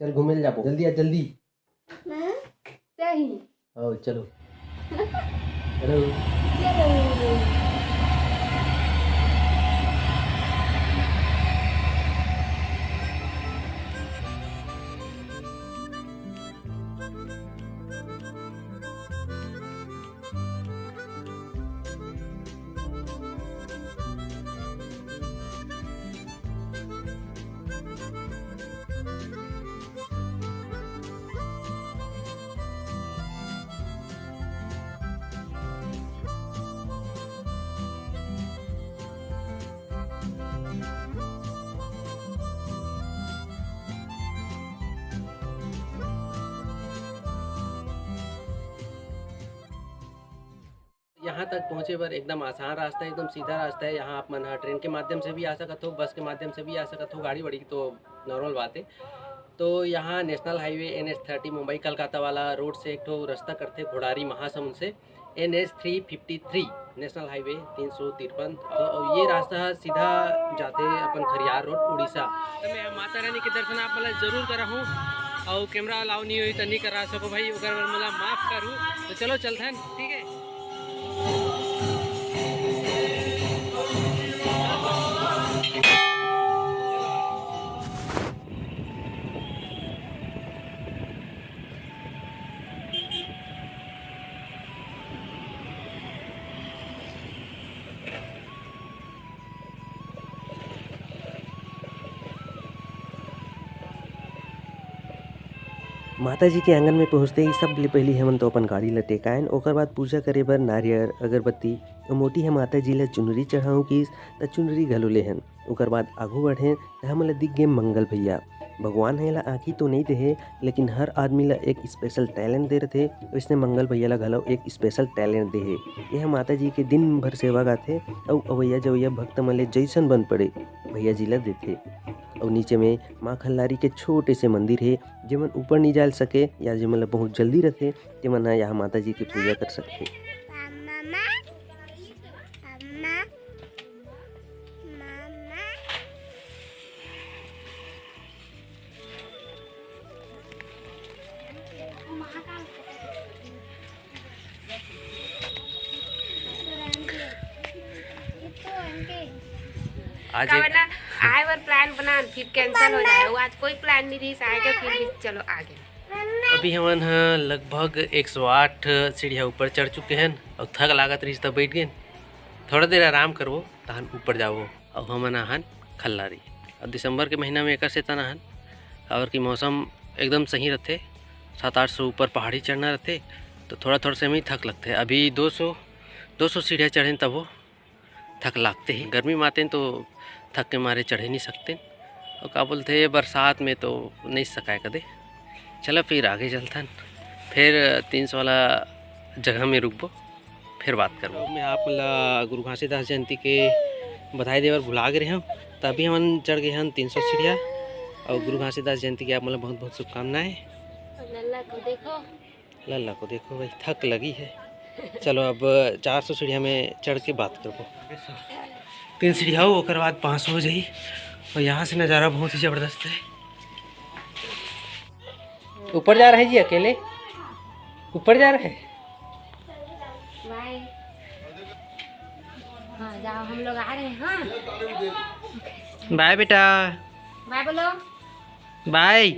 चल घूमे जाबो जल्दी आ जल्दी। सही। आओ चलो चलो। यहाँ तक पहुँचे पर एकदम आसान रास्ता है, एकदम सीधा रास्ता है। यहाँ आप मन ट्रेन के माध्यम से भी आ सकते हो, बस के माध्यम से भी आ सकते हो, गाड़ी वाड़ी तो नॉर्मल बात है। तो यहाँ national highway NH30 Mumbai Calcutta वाला रोड से एक ठो रास्ता करते घोड़ारी महासमुंद से NH353 नेशनल हाईवे 353। तो ये रास्ता सीधा जाते अपन खरियार रोड उड़ीसा। तो मैं माता रानी के दर्शन आप मतलब जरूर करा हूँ और कैमरा अलाउ नहीं हुई तो नहीं करा सको भाई, अगर मतलब माफ़ करूँ तो चलो चलते हैं, ठीक है। माता जी के आंगन में पहुँचते ही सब ले पहली हमन तो अपन गाड़ी ला टेकायन, ओकर बाद पूजा करे बर नारियल अगरबत्ती और मोटी है माता जी ला चुनरी चढ़ाऊँ किस त चुनरी घलो लेहन। ओकर बाद आगू बढ़े त हमन ला दिख गे मंगल भैया। भगवान है ला आँखी तो नहीं देहे लेकिन हर आदमी ला एक स्पेशल टैलेंट दे रथे, वैसने मंगल भैया ला घलो एक स्पेशल टैलेंट दे हे। यह माता जी के दिन भर सेवा गाथे और अवैया जवैया भक्त मन ले जैसन बन पड़े भैया जी ला देथे। और नीचे में माँ खल्लारी के छोटे से मंदिर है, जेमन ऊपर नहीं जा सके या जेमन ला बहुत जल्दी रहते तेमन यहाँ माता जी की पूजा कर सकते। आज आए बार प्लान बना फिर कैंसिल हो जाए, आज कोई प्लान नहीं रही आएगा फिर भी चलो आगे। अभी हमन लगभग 108 सीढ़िया ऊपर चढ़ चुके हैं और थक लागत रही तब बैठ गए, थोड़ा देर आराम करबो तहन ऊपर जाबो। और हमन आहन खल्लारी और दिसंबर के महीना में एक से तना हन और कि मौसम एकदम सही रहते, 700-800 ऊपर पहाड़ी चढ़ना रहते तो थोड़ा से में थक लगते। अभी 200 सीढ़िया चढ़ें तब वो थक लागते ही, गर्मी में आते हैं तो थक के मारे चढ़े नहीं सकते और क्या बोलते बरसात में तो नहीं सकाए कदे। चलो फिर आगे चलता है, फिर 300 वाला जगह में रुकबो फिर बात करबो। मैं आप गुरु घासीदास जयंती के बधाई देवर भुला गए हम, तभी हम चढ़ गए हैं 300 सीढ़िया और गुरु घासीदास जयंती की आप मतलब बहुत बहुत शुभकामनाएं। लल्ला को देखो भाई थक लगी है। चलो अब 400 सीढ़िया में चढ़ के बात करबो। 3 सीढ़िया हो ओकर बाद 500 हो जाई और यहाँ से नज़ारा बहुत ही ज़बरदस्त है। ऊपर जा रहे हैं जी, अकेले ऊपर जा रहे हैं। बाय। हाँ जाओ हम लोग आ रहे हैं। हाँ बाय बेटा, बाय बोलो बाय।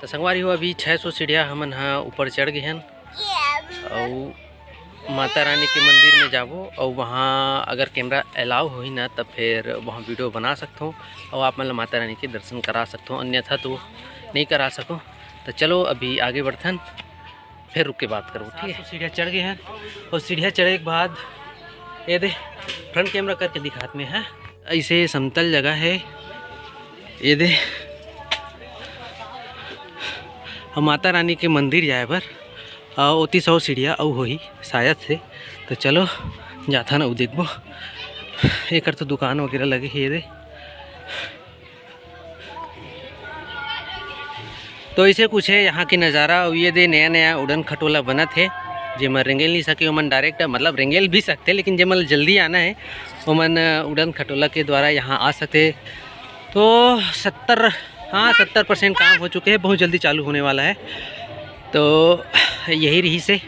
तो संगवारी हो अभी 600 सीढ़िया हमन हाँ ऊपर चढ़ गए हैं और माता रानी के मंदिर में जाबो और वहाँ अगर कैमरा अलाउ हो ही ना तब फिर वहाँ वीडियो बना सकता हूँ और आप मतलब माता रानी के दर्शन करा सकता हूँ, अन्यथा तो नहीं करा सको। तो चलो अभी आगे बढ़ते हैं फिर रुक के बात करो, ठीक है। सीढ़ियाँ चढ़ गए हैं और सीढ़ियाँ चढ़ने के बाद ये दे फ्रंट कैमरा करके दिखात में है, ऐसे समतल जगह है ये दे। हम माता रानी के मंदिर जाए पर 100 सीढ़िया और हो ही शायद से, तो चलो जाता ना वो देखबो। एक तो दुकान वगैरह लगे है ये दे। तो ऐसे कुछ है यहाँ की नज़ारा। और ये दे नया उड़न खटोला बना थे जेमन रेंगेल नहीं सके ओमन डायरेक्ट मतलब रेंगेल भी सकते, लेकिन जेमन जल्दी आना है ओमन उड़न खटोला के द्वारा यहाँ आ सकते। तो हाँ 70% काम हो चुके हैं, बहुत जल्दी चालू होने वाला है। तो यही रही से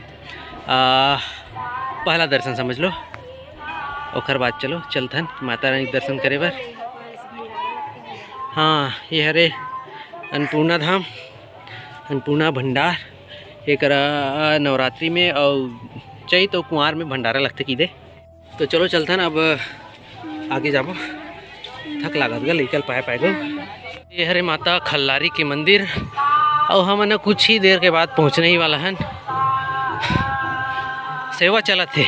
पहला दर्शन समझ लो। ओकर बाद चलो चलथन माता रानी के दर्शन करे बर। हाँ ये हरे अन्नपूर्णा धाम, अन्नपूर्णा भंडार। एक नवरात्रि में और चैत और कुंवार में भंडारा लगते कीदे। तो चलो चलथन अब आगे जाबो, थक लागत गा निकल पाए गो। ये हरे माता खल्लारी के मंदिर और हमन कुछ ही देर के बाद पहुंचने ही वाला है। सेवा चला थे,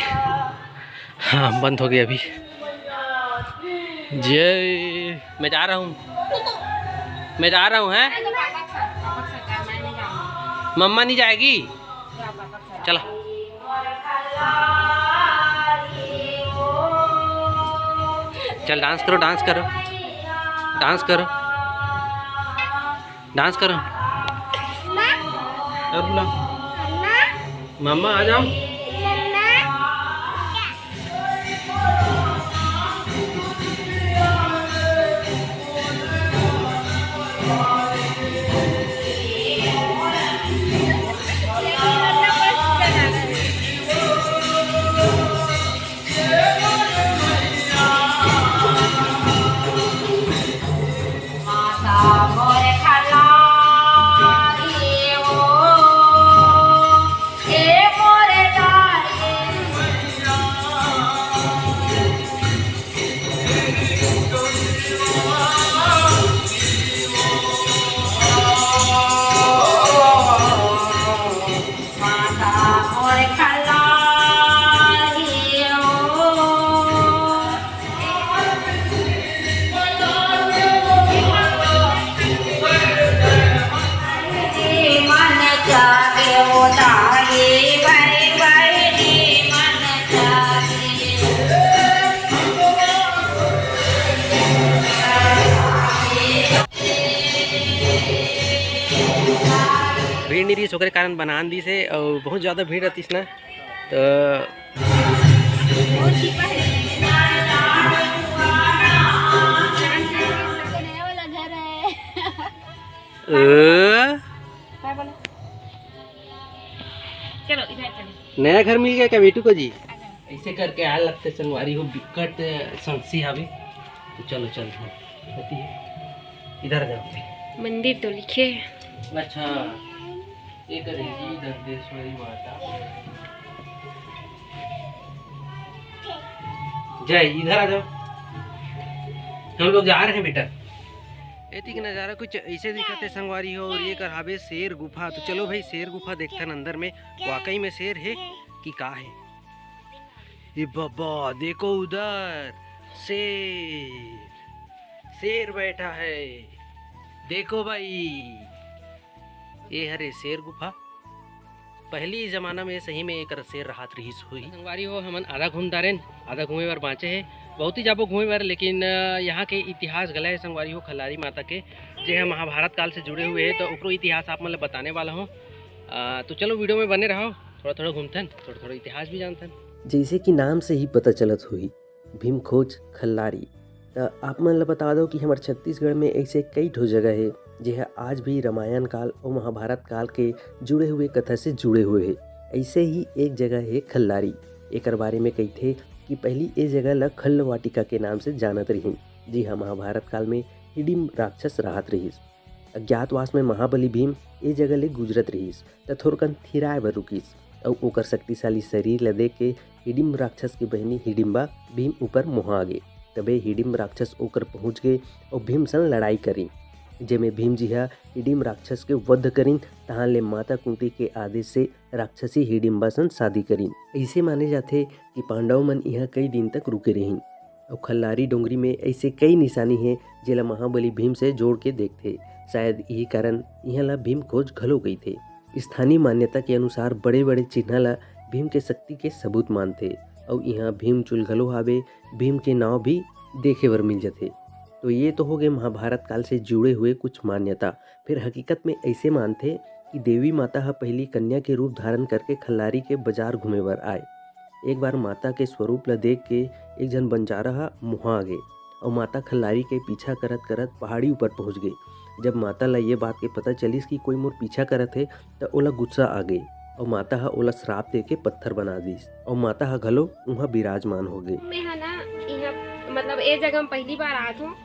हाँ बंद हो गया अभी। जय मैं जा रहा हूँ, मैं जा रहा हूँ। है मम्मा नहीं जाएगी, चला। चल डांस करो, डांस करो, डांस करो, डांस करो। अब बुला मम्मा आ जाओ। भीड़ नहीं रही ओकरे कारण बनान दी से और बहुत ज़्यादा भीड़ रहती ना। तो नया घर मिल गया क्या बेटू को जी? ऐसे करके आ लगते संगवारी हो बिकट संसी हवे। तो चलो चल इधर जाओ। मंदिर तो लिखे। अच्छा एक जी दंतेश्वरी माता जय, इधर आ जाओ। हम लोग जा रहे हैं बेटा। एती का नज़ारा कुछ ऐसे दिखते संगवारी हो। और ये करहावे शेर गुफा। तो चलो भाई शेर गुफा देखते हैं अंदर में वाकई में शेर है कि का है। ये बाबा देखो उधर शेर, शेर बैठा है। देखो भाई ये हरे शेर गुफा। पहली जमाना में सही में एक शेर राहत रही हुई। संगवारी हो हमन आधा घूमदारेन, आधा घूमे बार बाँचे है। बहुत ही जाबो घूमे बार, लेकिन यहाँ के इतिहास गला है संगवारी हो खल्लारी माता के जे है महाभारत काल से जुड़े हुए हैं। तो ओकरो इतिहास आप मतलब बताने वाला हूँ। तो चलो वीडियो में बने रहो, थोड़ा थोड़ा घूमथन, थोड़ा थोड़ा इतिहास भी जानथन। जैसे कि नाम से ही पता चलत हुई भीम खोज खल्लारी। तो आप मन ला बता दो कि हमारे छत्तीसगढ़ में ऐसे कई ठो जगह है जो है आज भी रामायण काल और महाभारत काल के जुड़े हुए कथा से जुड़े हुए है। ऐसे ही एक जगह है खल्लारी। एक बारे में कही थे कि पहली ये जगह ला खल्ल वाटिका के नाम से जानत रही। जी हाँ, महाभारत काल में हिडिम राक्षस राहत रहीस। अज्ञातवास में महाबली भीम ये जगह ले गुजरत रहीस त थोरकन थिराए बर रुकिस और ओकर शक्तिशाली शरीर ला देख के हिडिम राक्षस की बहनी हिडिम्बा भीम ऊपर मोहा गे। तबे हिडिम राक्षस ओकर पहुँच गए और भीम संग लड़ाई करी, जेमे भीम जी हा हिडिम राक्षस के वध करीन। तहाँ ले माता कुंती के आदेश से राक्षसी हिडिम्बा संग शादी करीन। ऐसे माने जाते कि पांडव मन यहाँ कई दिन तक रुके रहीन। और खल्लारी डोंगरी में ऐसे कई निशानी हैं जेला महाबली भीम से जोड़ के देखते। शायद यही कारण यहाँ ला भीम खोज घलो गई थे। स्थानीय मान्यता के अनुसार बड़े बड़े चिन्ह ला भीम के शक्ति के सबूत मानते। और यहाँ भीम चुल घलो हावे, भीम के नाव भी देखे बर मिल जाते। तो ये तो हो गए महाभारत काल से जुड़े हुए कुछ मान्यता। फिर हकीकत में ऐसे मानते कि देवी माता हा पहली कन्या के रूप धारण करके खल्लारी के बाजार घूमे बर आए। एक बार माता के स्वरूप ला देख के एक जन बंजारा हा मुहा गए और माता खल्लारी के पीछा करत करत पहाड़ी ऊपर पहुँच गए। जब माता ला ये बात के पता चलिस कि कोई मोर पीछा करत है त ओला गुस्सा आ गई और माता ह ओला श्राप दे के पत्थर बना दिस और माता ह घलो उहाँ विराजमान हो गई। मैं है ना यहाँ मतलब ये जगह में पहली बार आत हूँ,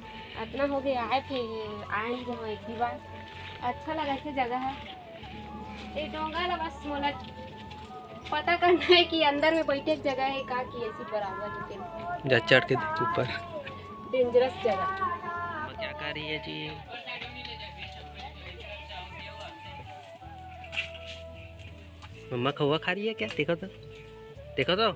इतना हो गया आए फिर आए ही रहो एक भी बार। अच्छा लगा थे जगह है ये डोंगा ला बस मोला पता करना है कि अंदर में बैठे एक जगह है का की ऐसी बराबर है जा चढ़ के देख ऊपर। डेंजरस जगह। क्या कर रही है जी? मम्मा खवा खा रही है क्या? देखो तो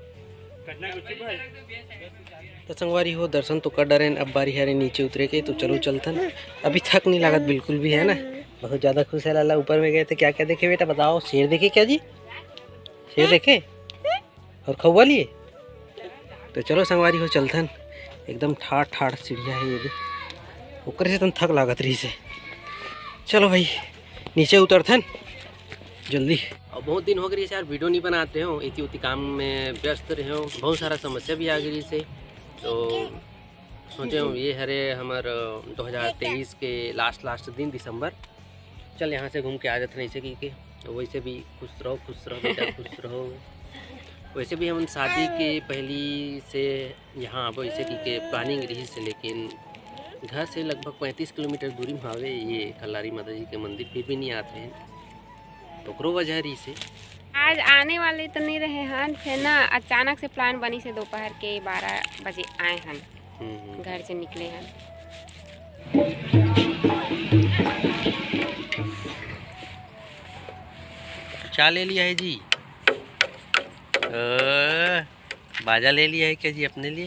तो संगवारी हो दर्शन तो कर डरे, अब बारी है नीचे उतरे के, तो चलो चलतन। अभी थक नहीं लागत बिल्कुल भी, है ना? बहुत ज़्यादा खुश है लाला। ऊपर में गए थे, क्या क्या देखे बेटा बताओ? शेर देखे क्या जी? शेर देखे और खवा लिए? तो चलो संगवारी हो चलतन। एकदम ठाड़ ठाड़ सीढ़िया है ये भी, ऊपर से तन थक लागत रही से। चलो भाई नीचे उतरथन जल्दी। और बहुत दिन हो गई यार वीडियो नहीं बनाते हो, इतनी उतनी काम में व्यस्त रहे हो, बहुत सारा समस्या भी आ गई से। तो सोचे हूँ ये हरे हमार 2023 के लास्ट दिन दिसंबर, चल यहाँ से घूम के आ जाते हैं ऐसे की। तो वैसे भी खुश रहो बेटा, खुश रहो। वैसे भी हम शादी के पहली से यहाँ अब ऐसे की प्लानिंग रही से, लेकिन घर से लगभग 35 किलोमीटर दूरी में हावे ये खल्लारी माता जी के मंदिर, फिर भी नहीं आते हैं। तो करो वजह रही से आज आने वाले तो नहीं रहे हन, फिर ना अचानक से प्लान बनी से दोपहर के 12 बजे आए हन, घर से निकले हन। क्या ले लिया है जी? बाजा ले लिया है क्या जी अपने लिए?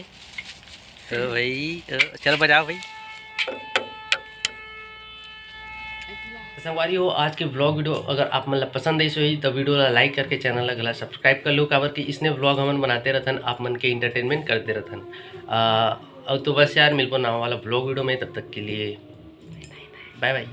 तो भाई चल बजाओ भाई। संगवारी हो आज के व्लॉग वीडियो अगर आप मतलब पसंद आई सो तो वीडियो ला लाइक करके चैनल ला सब्सक्राइब कर लो, काबर कि इसने व्लॉग हमन बनाते रहथन, आप मन के इंटरटेनमेंट करते रहथन। और तो बस यार मिलपो नवा वाला व्लॉग वीडियो में, तब तक के लिए बाय बाय।